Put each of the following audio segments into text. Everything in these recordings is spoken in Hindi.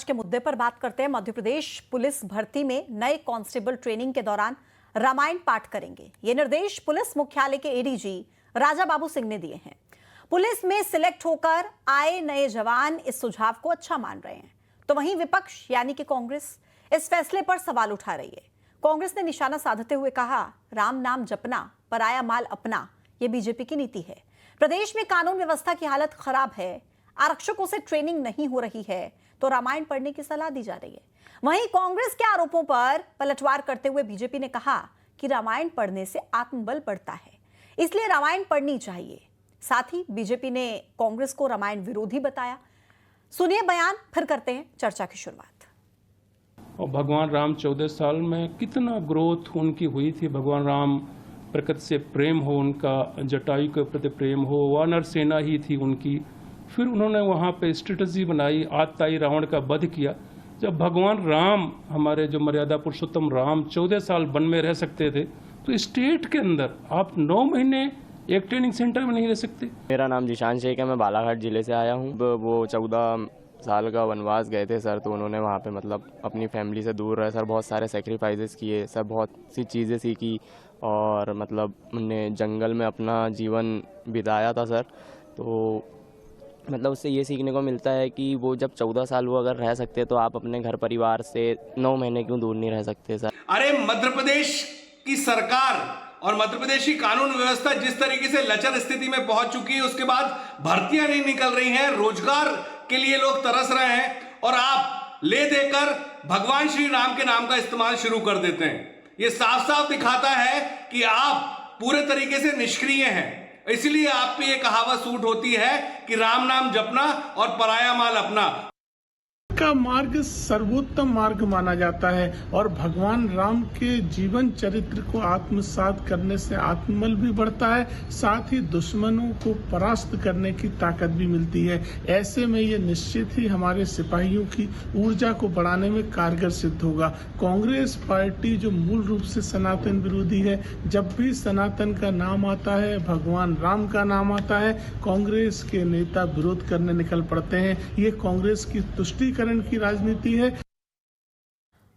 के मुद्दे पर बात करते हैं। मध्य प्रदेश पुलिस भर्ती में नए कांस्टेबल ट्रेनिंग के दौरान रामायण पाठ करेंगे। ये निर्देश पुलिस मुख्यालय के एडीजी राजा बाबू सिंह ने दिए हैं। पुलिस में सिलेक्ट होकर आए नए जवान इस सुझाव को अच्छा मान रहे हैं, तो वहीं विपक्ष यानी कि कांग्रेस इस फैसले पर सवाल उठा रही है। कांग्रेस ने निशाना साधते हुए कहा, राम नाम जपना, पराया माल अपना, यह बीजेपी की नीति है। प्रदेश में कानून व्यवस्था की हालत खराब है, आरक्षकों से ट्रेनिंग नहीं हो रही है, तो रामायण पढ़ने की सलाह दी जा रही है। वहीं कांग्रेस के आरोपों पर पलटवार करते हुए बीजेपी ने कहा कि रामायण पढ़ने से आत्मबल बढ़ता है, इसलिए रामायण पढ़नी चाहिए। साथ ही बीजेपी ने कांग्रेस को रामायण विरोधी बताया। सुनिए बयान, फिर करते हैं चर्चा की शुरुआत। और भगवान राम 14 साल में कितना ग्रोथ उनकी हुई थी। भगवान राम प्रकृति से प्रेम हो, उनका जटायु के प्रति प्रेम हो, वानर सेना ही थी उनकी। फिर उन्होंने वहाँ पे स्ट्रेटजी बनाई, आतताई रावण का वध किया। जब भगवान राम, हमारे जो मर्यादा पुरुषोत्तम राम 14 साल वन में रह सकते थे, तो स्टेट के अंदर आप 9 महीने एक ट्रेनिंग सेंटर में नहीं रह सकते। मेरा नाम जिशान शेख है, मैं बालाघाट जिले से आया हूँ। वो 14 साल का वनवास गए थे सर, तो उन्होंने वहाँ पे मतलब अपनी फैमिली से दूर रहे सर, बहुत सारे सेक्रीफाइसेस किए सर, बहुत सी चीज़ें सीखी और मतलब उन्होंने जंगल में अपना जीवन बिताया था सर। तो मतलब उससे ये सीखने को मिलता है कि वो जब 14 साल वो अगर रह सकते तो आप अपने घर परिवार से 9 महीने क्यों दूर नहीं रह सकते सर। अरे मध्य प्रदेश की सरकार और मध्य प्रदेश की कानून व्यवस्था जिस तरीके से लचर स्थिति में पहुंच चुकी है, उसके बाद भर्तियां नहीं निकल रही हैं, रोजगार के लिए लोग तरस रहे हैं, और आप ले देकर भगवान श्री राम के नाम का इस्तेमाल शुरू कर देते हैं। ये साफ साफ दिखाता है कि आप पूरे तरीके से निष्क्रिय हैं। इसलिए आप पे ये कहावत सूट होती है कि राम नाम जपना और पराया माल अपना। का मार्ग सर्वोत्तम मार्ग माना जाता है और भगवान राम के जीवन चरित्र को आत्मसात करने से आत्मबल भी बढ़ता है, साथ ही दुश्मनों को परास्त करने की ताकत भी मिलती है। ऐसे में ये निश्चित ही हमारे सिपाहियों की ऊर्जा को बढ़ाने में कारगर सिद्ध होगा। कांग्रेस पार्टी जो मूल रूप से सनातन विरोधी है, जब भी सनातन का नाम आता है, भगवान राम का नाम आता है, कांग्रेस के नेता विरोध करने निकल पड़ते हैं। ये कांग्रेस की तुष्टिकरण की राजनीति है।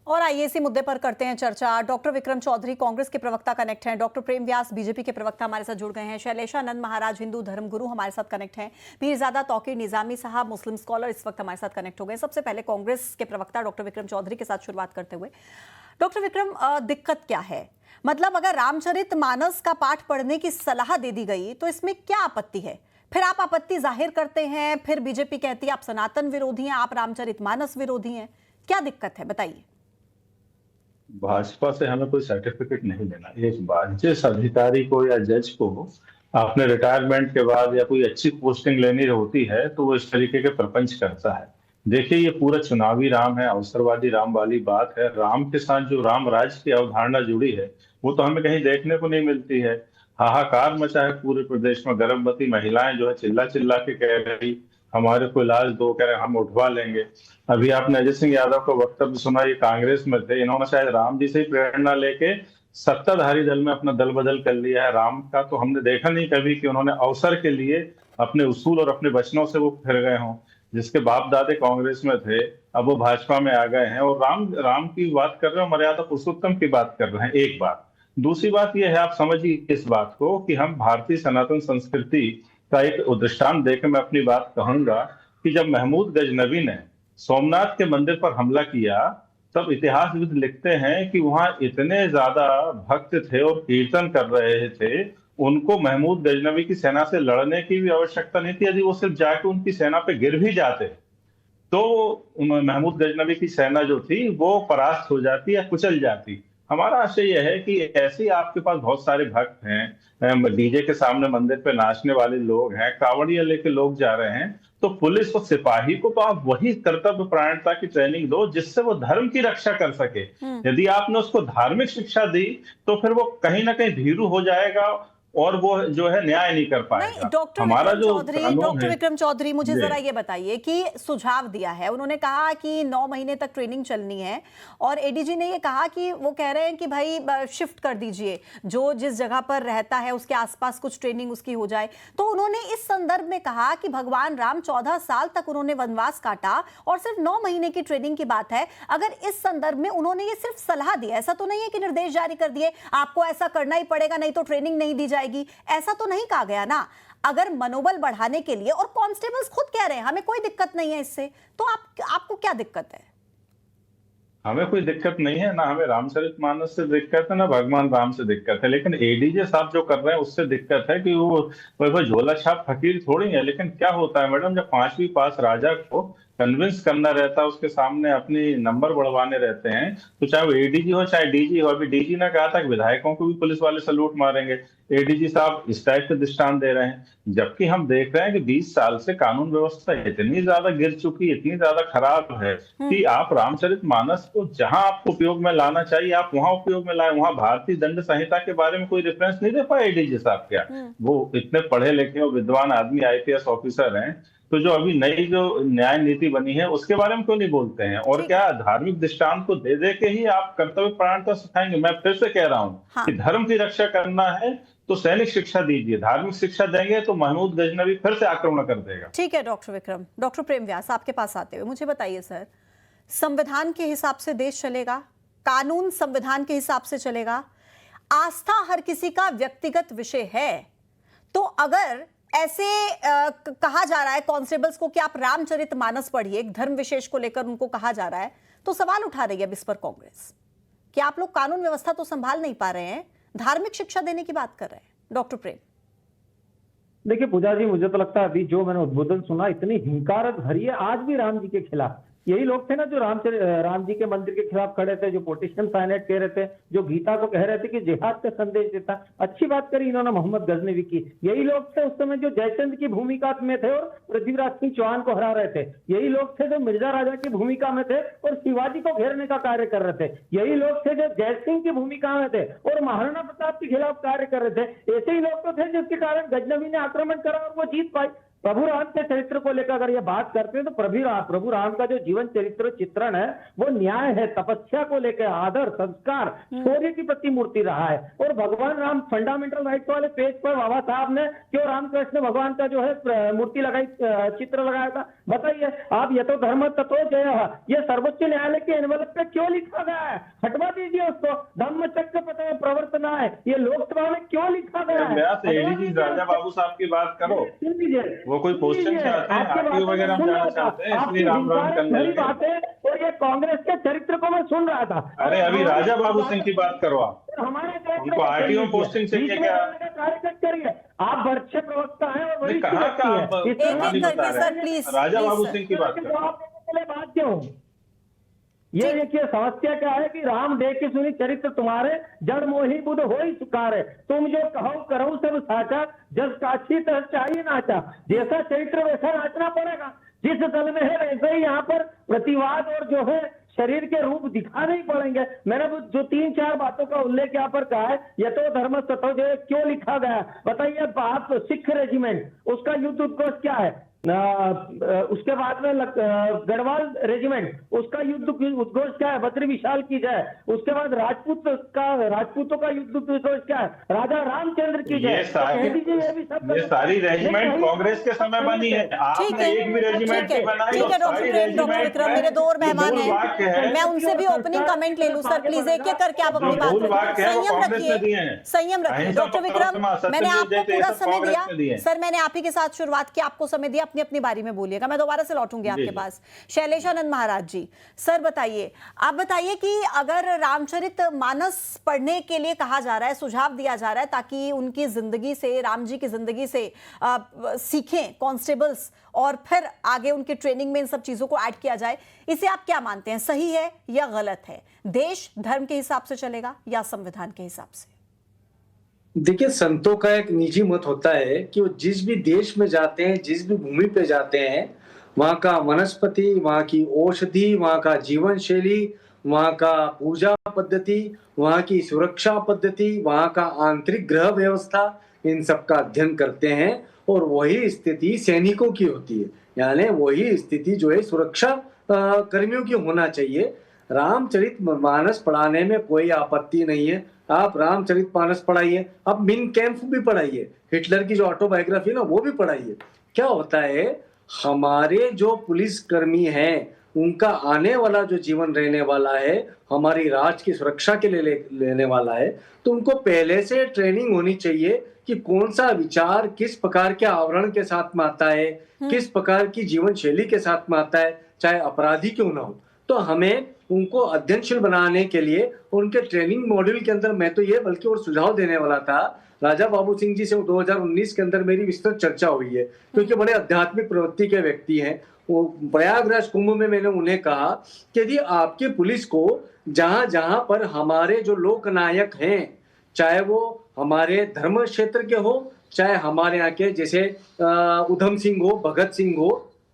और आइए इसी मुद्दे पर करते हैं चर्चा। डॉक्टर विक्रम चौधरी कांग्रेस के प्रवक्ता कनेक्ट हैं, डॉक्टर प्रेम व्यास बीजेपी के प्रवक्ता हमारे साथ जुड़ गए हैं, शैलेशानंद महाराज हिंदू धर्मगुरु हमारे साथ कनेक्ट हैं, पीरजादा तौकीर निजामी साहब मुस्लिम स्कॉलर इस वक्त हमारे साथ कनेक्ट हो गए। सबसे पहले कांग्रेस के प्रवक्ता डॉक्टर विक्रम चौधरी के साथ शुरुआत करते हुए, डॉक्टर विक्रम, दिक्कत क्या है? मतलब अगर रामचरितमानस का पाठ पढ़ने की सलाह दे दी गई तो इसमें क्या आपत्ति है? फिर आप आपत्ति जाहिर करते हैं, फिर बीजेपी कहती है आप सनातन विरोधी हैं, आप रामचरितमानस विरोधी हैं। क्या दिक्कत है, बताइए। भाजपा से हमें कोई सर्टिफिकेट नहीं लेना। एक बात, जिस अधिकारी को या जज को आपने रिटायरमेंट के बाद या कोई अच्छी पोस्टिंग लेनी होती है, तो वो इस तरीके के प्रपंच करता है। देखिए, ये पूरा चुनावी राम है, अवसरवादी राम वाली बात है। राम के साथ जो राम राज्य की अवधारणा जुड़ी है, वो तो हमें कहीं देखने को नहीं मिलती है। हाहाकार मचा है पूरे प्रदेश में। गर्भवती महिलाएं जो है चिल्ला चिल्ला के कह रही हमारे को इलाज दो, कह रहे हम उठवा लेंगे। अभी आपने अजय सिंह यादव का वक्तव्य सुना, ये कांग्रेस में थे, इन्होंने शायद राम जी से ही प्रेरणा लेके सत्ताधारी दल में अपना दल बदल कर लिया है। राम का तो हमने देखा नहीं कभी कि उन्होंने अवसर के लिए अपने उसूल और अपने वचनों से वो फिर गए हों। जिसके बाप दादे कांग्रेस में थे, अब वो भाजपा में आ गए हैं और राम की बात कर रहे हो, मर्यादा पुरुषोत्तम की बात कर रहे हैं। एक बात। दूसरी बात यह है, आप समझिए इस बात को कि हम भारतीय सनातन संस्कृति का एक दृष्टांत देकर मैं अपनी बात कहूंगा कि जब महमूद गजनवी ने सोमनाथ के मंदिर पर हमला किया, तब इतिहासविद लिखते हैं कि वहां इतने ज्यादा भक्त थे और कीर्तन कर रहे थे, उनको महमूद गजनवी की सेना से लड़ने की भी आवश्यकता नहीं थी। यदि वो सिर्फ जाके उनकी सेना पे गिर भी जाते तो महमूद गजनवी की सेना जो थी वो परास्त हो जाती या कुचल जाती। हमारा आशय यह है कि ऐसे आपके पास बहुत सारे भक्त हैं, डीजे के सामने मंदिर पे नाचने वाले लोग हैं, कावड़िया लेके लोग जा रहे हैं, तो पुलिस और सिपाही को तो आप वही कर्तव्य परायणता की ट्रेनिंग दो जिससे वो धर्म की रक्षा कर सके। यदि आपने उसको धार्मिक शिक्षा दी तो फिर वो कहीं ना कहीं भीरू हो जाएगा और वो जो है न्याय नहीं कर नहीं, पाएगा। डॉक्टर हमारा विक्रम जो चौधरी, कानून डॉक्टर है, विक्रम चौधरी मुझे जी। जरा ये बताइए कि सुझाव दिया है, उन्होंने कहा कि 9 महीने तक ट्रेनिंग चलनी है और एडीजी ने ये कहा कि वो कह रहे हैं कि भाई शिफ्ट कर दीजिए, जो जिस जगह पर रहता है उसके आसपास कुछ ट्रेनिंग उसकी हो जाए। तो उन्होंने इस संदर्भ में कहा कि भगवान राम 14 साल तक उन्होंने वनवास काटा और सिर्फ 9 महीने की ट्रेनिंग की बात है। अगर इस संदर्भ में उन्होंने ये सिर्फ सलाह दी, ऐसा तो नहीं है कि निर्देश जारी कर दिए आपको ऐसा करना ही पड़ेगा नहीं तो ट्रेनिंग नहीं दी जाएगी, ऐसा तो नहीं कहा गया ना। अगर मनोबल बढ़ाने के लिए, और कांस्टेबल्स खुद कह रहे हैं हमें कोई दिक्कत नहीं है इससे, तो आपको क्या दिक्कत है? हमें कोई दिक्कत नहीं है, ना हमें रामचरितमानस से दिक्कत है, ना भगवान राम से दिक्कत है। लेकिन एडीजे साहब जो कर रहे हैं उससे दिक्कत है कि वो झोला छाप फकीर थोड़ी है। लेकिन क्या होता है मैडम, जब 5वीं पास राजा को कन्विंस करना रहता है, उसके सामने अपनी नंबर बढ़वाने रहते हैं, तो चाहे वो एडीजी हो चाहे डीजी हो। अभी डीजी ने कहा था कि विधायकों को भी पुलिस वाले सलूट मारेंगे, एडीजी साहब इस टाइप के दृष्टांत दे रहे हैं। जबकि हम देख रहे हैं कि 20 साल से कानून व्यवस्था इतनी ज्यादा गिर चुकी, इतनी ज्यादा खराब है कि आप रामचरितमानस को जहां आपको उपयोग में लाना चाहिए आप वहां उपयोग में लाए। वहां भारतीय दंड संहिता के बारे में कोई रेफरेंस नहीं दे पाए एडीजी साहब। क्या वो इतने पढ़े लिखे और विद्वान आदमी, आईपीएस ऑफिसर हैं, तो जो अभी नई जो न्याय नीति बनी है उसके बारे में क्यों नहीं बोलते हैं? और क्या धार्मिक दृष्टांत को दे दे के ही आप कर्तव्य परायणता सिखाएंगे? मैं फिर से कह रहा हूं कि धर्म की रक्षा करना है तो सैनिक शिक्षा दीजिए, धार्मिक शिक्षा देंगे तो महमूद गजनवी फिर से आक्रमण कर देगा। ठीक है डॉक्टर विक्रम। डॉक्टर प्रेम व्यास, आपके पास आते हुए मुझे बताइए सर, संविधान के हिसाब से देश चलेगा, कानून संविधान के हिसाब से चलेगा, आस्था हर किसी का व्यक्तिगत विषय है, तो अगर ऐसे कहा जा रहा है कांस्टेबल्स को कि आप रामचरितमानस पढ़िए, एक धर्म विशेष को लेकर उनको कहा जा रहा है, तो सवाल उठा रही है अब इस पर कांग्रेस कि आप लोग कानून व्यवस्था तो संभाल नहीं पा रहे हैं, धार्मिक शिक्षा देने की बात कर रहे हैं। डॉक्टर प्रेम, देखिए पूजा जी, मुझे तो लगता है अभी जो मैंने उद्बोधन सुना इतनी हिंकारत भरी है आज भी राम जी के खिलाफ। यही लोग थे ना जो राम जी के मंदिर के खिलाफ खड़े थे, जो पोटिशन साइनेट कह रहे थे, जो गीता को कह रहे थे कि जिहाद का संदेश देता। अच्छी बात करी इन्होंने मोहम्मद गजनवी की। यही लोग थे उस समय जो जयचंद की भूमिका में थे और पृथ्वीराज सिंह चौहान को हरा रहे थे। यही लोग थे जो मिर्जा राजा की भूमिका में थे और शिवाजी को घेरने का कार्य कर रहे थे। यही लोग थे जो जयसिंह की भूमिका में थे और महाराणा प्रताप के खिलाफ कार्य कर रहे थे। ऐसे ही लोग तो थे जिसके कारण गजनवी ने आक्रमण करा और वो जीत पाई। प्रभु राम के चरित्र को लेकर अगर ये बात करते हैं तो प्रभु राम का जो जीवन चरित्र चित्रण है वो न्याय है, तपस्या को लेकर आदर, संस्कार, शौर्य की प्रतिमूर्ति रहा है। और भगवान राम फंडामेंटल राइट वाले पेज पर बाबा साहब ने क्यों रामकृष्ण भगवान का जो है मूर्ति लगाई, चित्र लगाया था? बताइए आप। ये तो धर्म तत्व जय, ये सर्वोच्च न्यायालय के एनवलप पे क्यों लिखा गया है? हटवा दीजिए उसको। धम्म चक्र प्रवर्तना है, ये लोकसभा में क्यों लिखा गया है? एडीजी राजा बाबू साहब की बात करो, सुन लीजिए, वो कोई पोस्टिंग चाहते हैं, आरटीओ वगैरह हम जाना चाहते हैं, इसलिए राम राम करने लगे। और ये कांग्रेस के चरित्र को मैं सुन रहा था। अरे अभी राजा बाबू सिंह की बात करो आप, हमारे उनको आरटीओ पोस्टिंग चाहिए क्या? कार्यक्रम करिए, आप अच्छे प्रवक्ता हैं और बड़ी कहाँ का आप सर प्लीज, राजा बाबू सिंह की बात करो। बात क्यों? ये देखिए समस्या क्या है कि राम देख के सुनी चरित्र तुम्हारे, जड़ मोही बुध हो ही सुकारे, तुम जो कहो करो सब साचा, जस काछी तस चाहिए नाचा। जैसा चरित्र वैसा नाचना पड़ेगा। जिस दल में है वैसे ही यहाँ पर प्रतिवाद और जो है शरीर के रूप दिखाने ही पड़ेंगे। मैंने जो 3-4 बातों का उल्लेख यहाँ पर कहा है, ये तो धर्म तत्व जो क्यों लिखा गया? बताइए बात, सिख रेजिमेंट उसका युद्ध उद्घोष क्या है? उसके बाद में गढ़वाल रेजिमेंट उसका युद्ध उद्घोष क्या है? बद्री विशाल की जय। उसके बाद राजपूतों का युद्ध उद्घोष क्या है? राजा रामचंद्र की जय। ये सारी रेजिमेंट कांग्रेस के समय बनी है, आपने एक भी रेजिमेंट नहीं बनाई। ठीक है डॉक्टर विक्रम, मेरे 2 और मेहमान हैं, मैं उनसे भी ओपनिंग कमेंट ले लूं। सर प्लीज एक एक करके आप अपनी बात रखिए, संयम रखिए, संयम रखिए। डॉक्टर विक्रम, मैंने आपको पूरा समय दिया सर, मैंने आप ही के साथ शुरुआत की, आपको समय दिया, अपनी अपनी बारी में बोलिएगा, मैं दोबारा से लौटूंगी आपके पास। शैलेशानंद महाराज जी, सर बताइए, आप बताइए कि अगर रामचरितमानस पढ़ने के लिए कहा जा रहा है, सुझाव दिया जा रहा है ताकि उनकी जिंदगी से, राम जी की जिंदगी से सीखें कांस्टेबल्स और फिर आगे उनकी ट्रेनिंग में इन सब चीजों को ऐड किया जाए, इसे आप क्या मानते हैं, सही है या गलत है? देश धर्म के हिसाब से चलेगा या संविधान के हिसाब से? देखिए, संतों का एक निजी मत होता है कि वो जिस भी देश में जाते हैं, जिस भी भूमि पे जाते हैं, वहाँ का वनस्पति, वहाँ की औषधि, वहाँ का जीवन शैली, वहाँ का पूजा पद्धति, वहाँ की सुरक्षा पद्धति, वहाँ का आंतरिक गृह व्यवस्था, इन सब का अध्ययन करते हैं और वही स्थिति सैनिकों की होती है, यानी वही स्थिति जो है सुरक्षा कर्मियों की होना चाहिए। रामचरितमानस पढ़ाने में कोई आपत्ति नहीं है, आप रामचरितमानस पढ़ाइए, आप मिन कैंप भी पढ़ाइए, हिटलर की जो ऑटोबायोग्राफी ना वो भी पढ़ाइए। क्या होता है, हमारे जो पुलिस कर्मी हैं उनका आने वाला जो जीवन रहने वाला है हमारी राष्ट्र की सुरक्षा के लिए लेने वाला है, तो उनको पहले से ट्रेनिंग होनी चाहिए कि कौन सा विचार किस प्रकार के आवरण के साथ में आता है, किस प्रकार की जीवन शैली के साथ में आता है, चाहे अपराधी क्यों ना हो। तो हमें उनको अध्ययनशील बनाने के लिए उनके ट्रेनिंग मॉड्यूल के अंदर मैं तो ये बल्कि और सुझाव देने वाला था, राजा बाबू सिंह जी से 2019 के अंदर मेरी विस्तृत चर्चा हुई है, क्योंकि बड़े आध्यात्मिक प्रवृत्ति के व्यक्ति हैं। वो प्रयागराज कुंभ में मैंने उन्हें कहा कि यदि आपकी पुलिस को जहां जहां पर हमारे जो लोक नायक हैं, चाहे वो हमारे धर्म क्षेत्र के हो, चाहे हमारे यहाँ के जैसे उधम सिंह हो, भगत सिंह हो,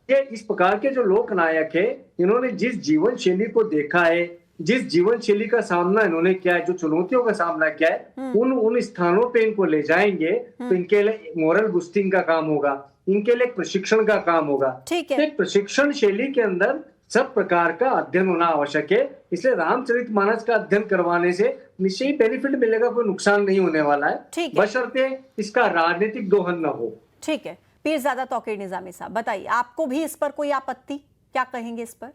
ये इस प्रकार के जो लोक नायक है, इन्होंने जिस जीवन शैली को देखा है, जिस जीवन शैली का सामना इन्होंने किया है, जो चुनौतियों का सामना किया है, उन स्थानों पे इनको ले जाएंगे तो इनके लिए मोरल बूस्टिंग का काम होगा, इनके लिए प्रशिक्षण का काम होगा। ठीक है। तो एक प्रशिक्षण शैली के अंदर सब प्रकार का अध्ययन होना आवश्यक है, इसलिए रामचरितमानस का अध्ययन करवाने से निश्चय ही बेनिफिट मिलेगा, कोई नुकसान नहीं होने वाला है, बशर्ते इसका राजनीतिक दोहन न हो। ठीक है। पीरजादा तौकीर निजामी साहब, बताइए, आपको भी इस पर कोई आपत्ति, क्या कहेंगे इस पर?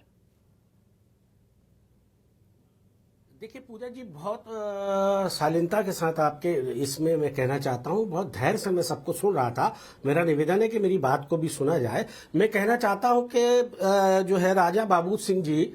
देखिए पूजा जी, बहुत शालीनता के साथ आपके इसमें मैं कहना चाहता हूं, बहुत धैर्य से मैं सबको सुन रहा था। मेरा निवेदन है कि मेरी बात को भी सुना जाए। मैं कहना चाहता हूं कि जो है राजा बाबू सिंह जी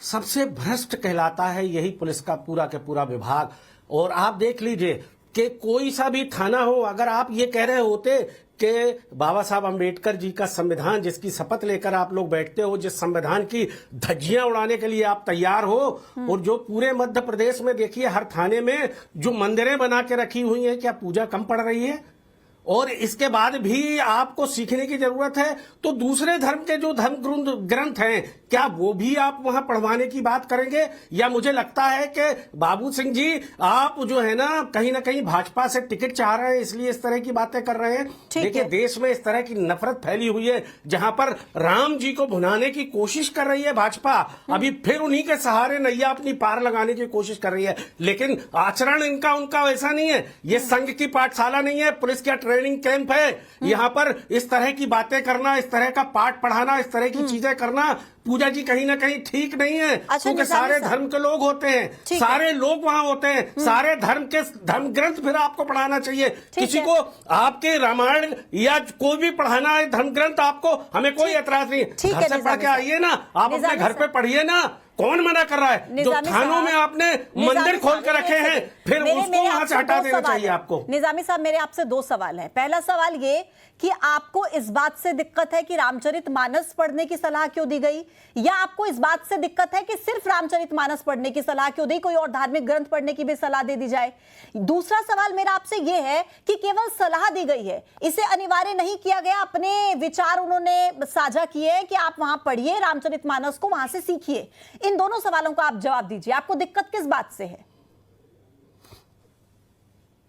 सबसे भ्रष्ट कहलाता है यही पुलिस का पूरा के पूरा विभाग। और आप देख लीजिए कि कोई सा भी थाना हो, अगर आप ये कह रहे होते कि बाबा साहब अंबेडकर जी का संविधान जिसकी शपथ लेकर आप लोग बैठते हो, जिस संविधान की धज्जियां उड़ाने के लिए आप तैयार हो, और जो पूरे मध्य प्रदेश में देखिए हर थाने में जो मंदिरें बना के रखी हुई हैं, क्या पूजा कम पड़ रही है? और इसके बाद भी आपको सीखने की जरूरत है, तो दूसरे धर्म के जो धर्म ग्रंथ हैं क्या वो भी आप वहां पढ़वाने की बात करेंगे? या मुझे लगता है कि बाबू सिंह जी आप जो है ना कहीं भाजपा से टिकट चाह रहे हैं, इसलिए इस तरह की बातें कर रहे हैं। देखिए देश में इस तरह की नफरत फैली हुई है, जहां पर राम जी को भुनाने की कोशिश कर रही है भाजपा, अभी फिर उन्हीं के सहारे नैया अपनी पार लगाने की कोशिश कर रही है। लेकिन आचरण इनका उनका वैसा नहीं है। ये संघ की पाठशाला नहीं है, पुलिस का ट्रेनिंग कैंप है। यहां पर इस तरह की बातें करना, इस तरह का पाठ पढ़ाना, इस तरह की चीजें करना पूजा जी कहीं ना कहीं ठीक नहीं है। क्योंकि सारे धर्म के लोग होते हैं, सारे लोग वहां होते हैं, सारे धर्म के धर्म ग्रंथ फिर आपको पढ़ाना चाहिए। किसी को आपके रामायण या कोई भी पढ़ाना है धर्म ग्रंथ, आपको हमें कोई एतराज नहीं है। घर से पढ़ के आइए ना, आप अपने घर पे पढ़िए ना, कौन मना कर रहा है? जो थानों में आपने मंदिर खोल के रखे हैं, फिर उसको वहां से हटा देना चाहिए आपको। निजामी साहब, मेरे आपसे दो सवाल है। पहला सवाल ये कि आपको इस बात से दिक्कत है कि रामचरितमानस पढ़ने की सलाह क्यों दी गई, या आपको इस बात से दिक्कत है कि सिर्फ रामचरितमानस पढ़ने की सलाह क्यों दी, कोई और धार्मिक ग्रंथ पढ़ने की भी सलाह दे दी जाए? दूसरा सवाल मेरा आपसे यह है कि केवल सलाह दी गई है, इसे अनिवार्य नहीं किया गया, अपने विचार उन्होंने साझा किए कि आप वहां पढ़िए रामचरितमानस को, वहां से सीखिए। इन दोनों सवालों का आप जवाब दीजिए, आपको दिक्कत किस बात से है?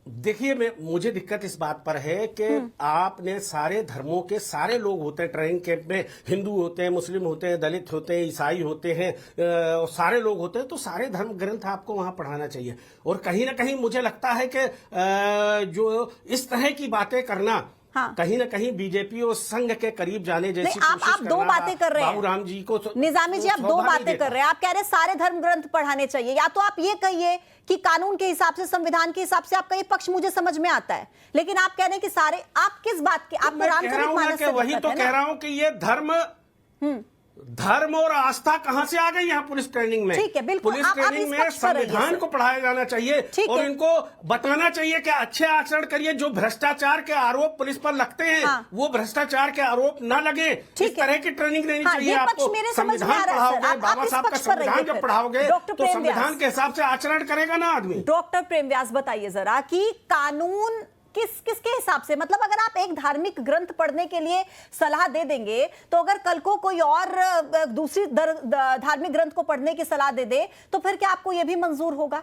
देखिए मुझे दिक्कत इस बात पर है कि आपने सारे धर्मों के सारे लोग होते हैं ट्रेनिंग कैंप में, हिंदू होते हैं, मुस्लिम होते हैं, दलित होते हैं, ईसाई होते हैं, सारे लोग होते हैं, तो सारे धर्म ग्रंथ आपको वहां पढ़ाना चाहिए। और कहीं ना कहीं मुझे लगता है कि जो इस तरह की बातें करना कहीं ना कहीं बीजेपी और संघ के करीब जाने जैसी कोशिश आप दो बातें कर रहे हैं। बाबू राम जी को निजामी जी, आप दो बातें कर रहे हैं। आप कह रहे हैं सारे धर्म ग्रंथ पढ़ाने चाहिए, या तो आप ये कहिए कि कानून के हिसाब से, संविधान के हिसाब से आपका ये पक्ष मुझे समझ में आता है, लेकिन आप कह रहे हैं कि सारे, आप किस बात के? आप रामचरितमानस से वही तो कह रहा हूं कि ये धर्म और आस्था कहां से आ गई यहाँ पुलिस ट्रेनिंग में? ठीक है, बिल्कुल। पुलिस ट्रेनिंग में संविधान को पढ़ाया जाना चाहिए और इनको बताना चाहिए कि अच्छे आचरण करिए। जो भ्रष्टाचार के आरोप पुलिस पर लगते हैं वो भ्रष्टाचार के आरोप ना लगे, इस तरह की ट्रेनिंग देनी चाहिए आपको। संविधान पढ़ाओगे, बाबा साहब का संविधान जब पढ़ाओगे तो संविधान के हिसाब से आचरण करेगा ना आदमी। डॉक्टर प्रेम व्यास, बताइए जरा कि कानून किसके हिसाब से, मतलब अगर आप एक धार्मिक ग्रंथ पढ़ने के लिए सलाह दे देंगे, तो अगर कल को कोई और दूसरी धार्मिक ग्रंथ को पढ़ने की सलाह दे दे, तो फिर क्या आपको यह भी मंजूर होगा?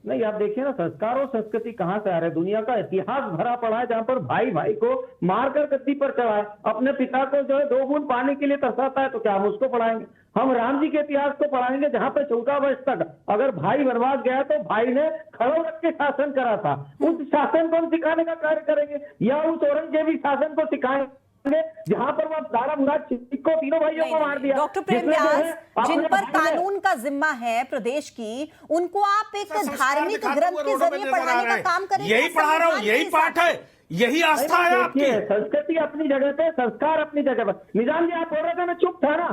नहीं, आप देखिए ना, संस्कार और संस्कृति कहाँ से आ रहे हैं? दुनिया का इतिहास भरा पड़ा है जहाँ पर भाई भाई को मारकर गद्दी पर चढ़ाए, अपने पिता को जो है 2 बूंद पानी के लिए तरसाता है, तो क्या हम उसको पढ़ाएंगे? हम राम जी के इतिहास को पढ़ाएंगे जहाँ पे 14 वर्ष तक अगर भाई वनवास गया तो भाई ने खड़ो रख के शासन करा था, उस शासन को हम सिखाने का कार्य करेंगे, या उस औरंगजेबी शासन को सिखाएंगे जहां पर वो दारा मुराद को तीनों भाइयों को मार दिया। डॉक्टर प्रेम व्यास, जिन पर कानून का जिम्मा है प्रदेश की, उनको आप एक धार्मिक ग्रंथ के जरिए पढ़ाने का काम करेंगे? यही पढ़ा रहा हूँ, यही पाठ है, यही आस्था है आपकी। संस्कृति अपनी जगह पे, संस्कार अपनी जगह पर। निजाम जी आप बोल रहे थे, मैं चुप था ना?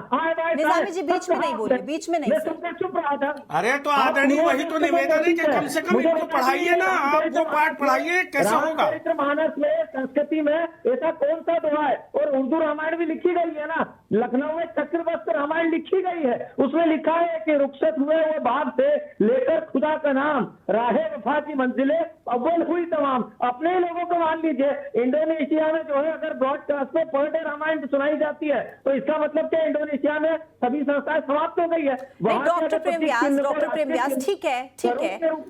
निजामी जी बीच में नहीं बोले, बीच में नहीं। मैं चुप रहा था। अरे तो आदरणीय वही तो निवेदन है कि कम से कम इनको पढ़ाइए ना, आप वो पाठ पढ़ाइए, कैसे होगा? मानस में, संस्कृति में ऐसा कौन सा दोहा है? और उर्दू रामायण भी लिखी गई है ना, लखनऊ में चक्रवस्त रामायण लिखी गई है, उसमें लिखा है कि रुखसत हुए वो बाग से लेकर खुदा का नाम, राहे वफा की मंजिलें अव्वल हुई तमाम। अपने लोगों को मान लीजिए, इंडोनेशिया में जो है अगर ब्रॉडकास्ट में पर डे रामायण सुनाई जाती है तो इसका मतलब क्या इंडोनेशिया में सभी संस्थाएं समाप्त हो गई है? डॉक्टर प्रेम व्यास, ठीक है,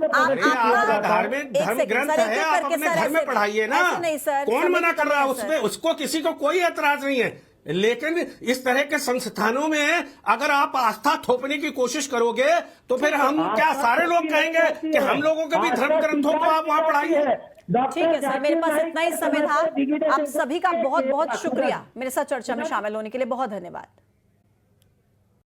आपका धार्मिक धर्म ग्रंथ है, आप अपने घर में पढ़ाइए ना, कौन मना कर रहा है उसमें? उसको किसी को कोई एतराज नहीं है, लेकिन इस तरह के संस्थानों में अगर आप आस्था थोपने की कोशिश करोगे तो फिर हम क्या सारे लोग कहेंगे कि हम लोगों के भी धर्म ग्रंथों को आप वहां पढ़ाइए? ठीक है सर, मेरे पास इतना ही समय था। आप सभी का बहुत बहुत शुक्रिया मेरे साथ चर्चा में शामिल होने के लिए, बहुत धन्यवाद।